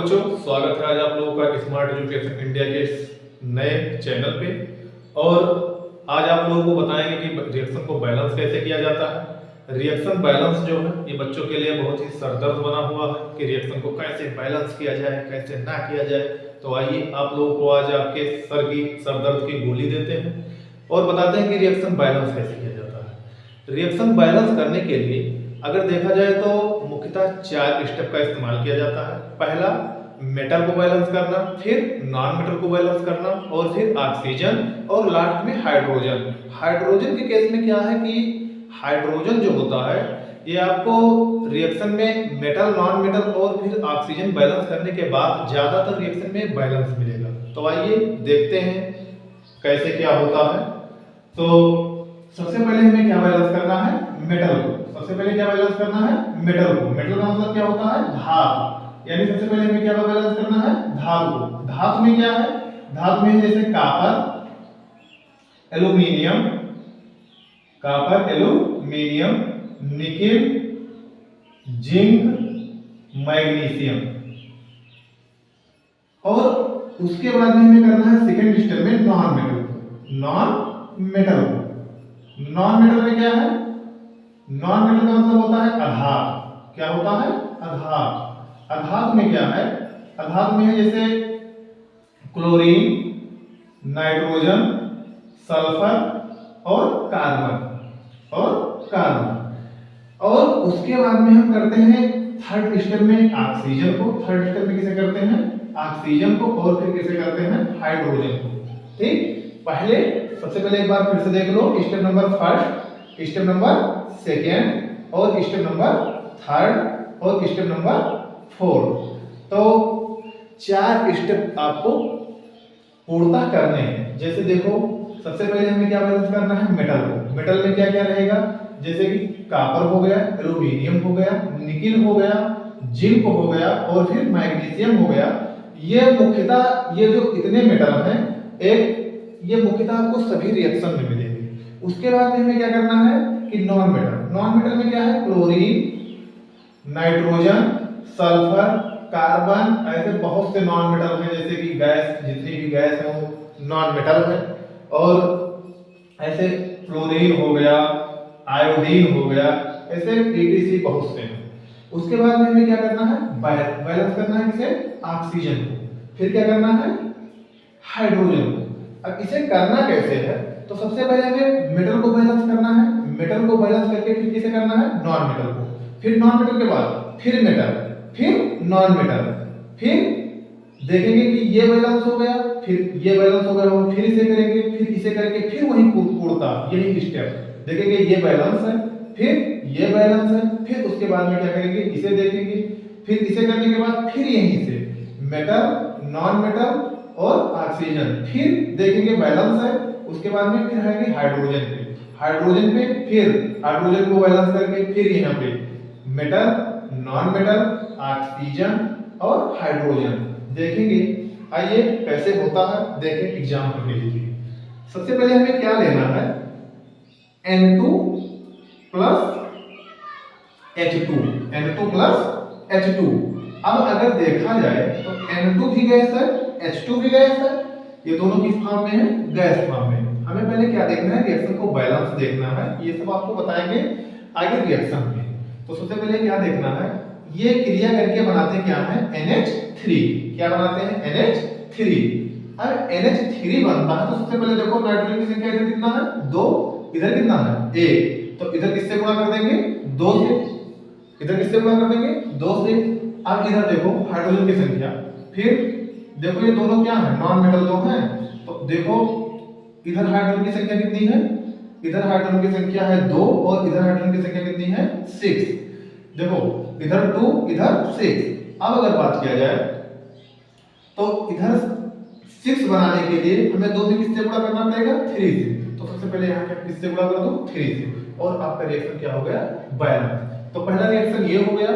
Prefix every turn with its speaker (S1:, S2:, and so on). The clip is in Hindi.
S1: बच्चों, स्वागत है आज आप लोगों का स्मार्ट एजुकेशन इंडिया के नए चैनल पे। और आज आप लोगों को बताएंगे कि रिएक्शन को बैलेंस कैसे किया जाता है। रिएक्शन बैलेंस जो है ये बच्चों के लिए बहुत ही सरदर्द बना हुआ है कि रिएक्शन को कैसे बैलेंस किया जाए, कैसे ना किया जाए। तो आइए आप लोगों को आज आपके सर की सरदर्द की गोली देते हैं और बताते हैं कि रिएक्शन बैलेंस कैसे किया जाता है। रिएक्शन बैलेंस करने के लिए अगर देखा जाए तो मुख्यतः 4 स्टेप का इस्तेमाल किया जाता है। पहला, मेटल को बैलेंस करना, फिर नॉन मेटल को बैलेंस करना, और फिर ऑक्सीजन, और लास्ट में हाइड्रोजन। हाइड्रोजन के केस में क्या है कि हाइड्रोजन जो होता है ये आपको रिएक्शन में मेटल, नॉन मेटल और फिर ऑक्सीजन बैलेंस करने के बाद ज्यादातर रिएक्शन में बैलेंस मिलेगा। तो आइए देखते हैं कैसे क्या होता है। तो सबसे पहले हमें क्या बैलेंस करना है? मेटल को। सबसे पहले क्या बैलेंस करना है? मेटल को। मेटल का मतलब क्या होता है? धातु। यानी सबसे पहले हमें क्या बैलेंस करना है? धातु। धातु में क्या है? धातु में जैसे copper, aluminium, nickel, zinc, magnesium. और उसके बाद में हमें करना है सेकंड स्टेप में नॉन मेटल को। नॉन मेटल में क्या है? नॉन मेटल का मतलब होता है अधातु। क्या होता है? अधातु। अधातु में क्या है? अधातु में है जैसे क्लोरीन, नाइट्रोजन, सल्फर और कार्बन। और उसके बाद में हम करते हैं थर्ड स्टेप में ऑक्सीजन को। थर्ड स्टेप में किसे करते हैं? ऑक्सीजन को। और फिर किसे करते हैं? हाइड्रोजन को। ठीक, पहले सबसे पहले एक बार फिर से देख लो। Step number first, step number second, और स्टेप नंबर थर्ड, और स्टेप नंबर फोर्थ। तो 4 स्टेप आपको पूर्णतः करने हैं। जैसे देखो, सबसे पहले हमें क्या बैलेंस करना है? मेटल को। मेटल में क्या क्या रहेगा? जैसे कि कॉपर हो गया, एल्यूमिनियम हो गया, निकेल हो गया, जिंक हो गया, और फिर मैग्नीशियम हो गया। ये मुख्यतः ये जो इतने मेटल हैं, ये मुख्यतः आपको सभी रिएक्शन में मिलेंगे। उसके बाद में हमें क्या करना है कि नॉन मेटल में क्या है? क्लोरीन, नाइट्रोजन, सल्फर, कार्बन, ऐसे बहुत से नॉन मेटल हैं। जैसे कि गैस, जितनी भी गैस है वो नॉन मेटल है। और ऐसे फ्लोरीन हो गया, आयोडीन हो गया, ऐसे ईटीसी बहुत से हैं। उसके बाद में हमें क्या करना है? बैलेंस करना है किसे? ऑक्सीजन को। फिर क्या करना है? हाइड्रोजन को। अब इसे करना कैसे है? तो सबसे पहले हमें मेटल को बैलेंस करना है। मेटल को बैलेंस करके फिर किसे करना है? नॉन मेटल को। फिर नॉन मेटल के बाद फिर मेटल, फिर नॉन मेटल, फिर देखेंगे कि ये बैलेंस हो गया, फिर ये बैलेंस हो गया, फिर इसे करेंगे, फिर इसे करके फिर वही पूर्णता, यही स्टेप देखेंगे। ये बैलेंस है, फिर ये बैलेंस है, फिर उसके बाद में क्या करेंगे? इसे देखेंगे, फिर इसे करने के बाद फिर यहीं से मेटल, नॉन मेटल और ऑक्सीजन, फिर देखेंगे बैलेंस है। उसके बाद में फिर आएंगे हाइड्रोजन पे। फिर हाइड्रोजन को बैलेंस करके फिर यहाँ पे मेटल, नॉन मेटल, ऑक्सीजन और हाइड्रोजन देखेंगे। आइए कैसे होता है देखें एग्जाम्पल के लिए। सबसे पहले हमें क्या लेना है? N2 plus H2। अब अगर देखा जाए तो N2 भी गैस है, H2 भी गैस है। ये दोनों किस फॉर्म में है? गैस फॉर्म में। हमें पहले क्या देखना है? रिएक्शन को बैलेंस देखना है। ये सब आपको बताएंगे आगे रिएक्शन में। तो सबसे पहले क्या देखना है? ये क्रिया करके बनाते क्या है? NH3। क्या बनाते हैं? NH3। अब NH3 बनता है तो सबसे पहले देखो नाइट्रोजन की संख्या इधर कितना है? 2, इधर कितना है? 1। तो इधर किससे गुणा कर देंगे? 2 से। इधर किससे गुणा कर देंगे? 2 से। अब इधर देखो हाइड्रोजन की संख्या, फिर देखो ये दोनों क्या है? नॉन मेटल दो हैं। तो देखो इधर हाइड्रोजन की संख्या कितनी है? इधर हाइड्रोजन की संख्या है 2, और इधर हाइड्रोजन की संख्या कितनी है? 6। देखो इधर 2, इधर 6। अब अगर बात किया जाए तो इधर 6 बनाने के लिए हमें 2 से किससे गुणा करना पड़ेगा? 3 से। तो सबसे पहले यहाँ पे किससे गुणा कर दो? 3 से। और आपका रिएक्शन क्या हो गया? बैलेंस। तो पहला रिएक्शन ये हो गया।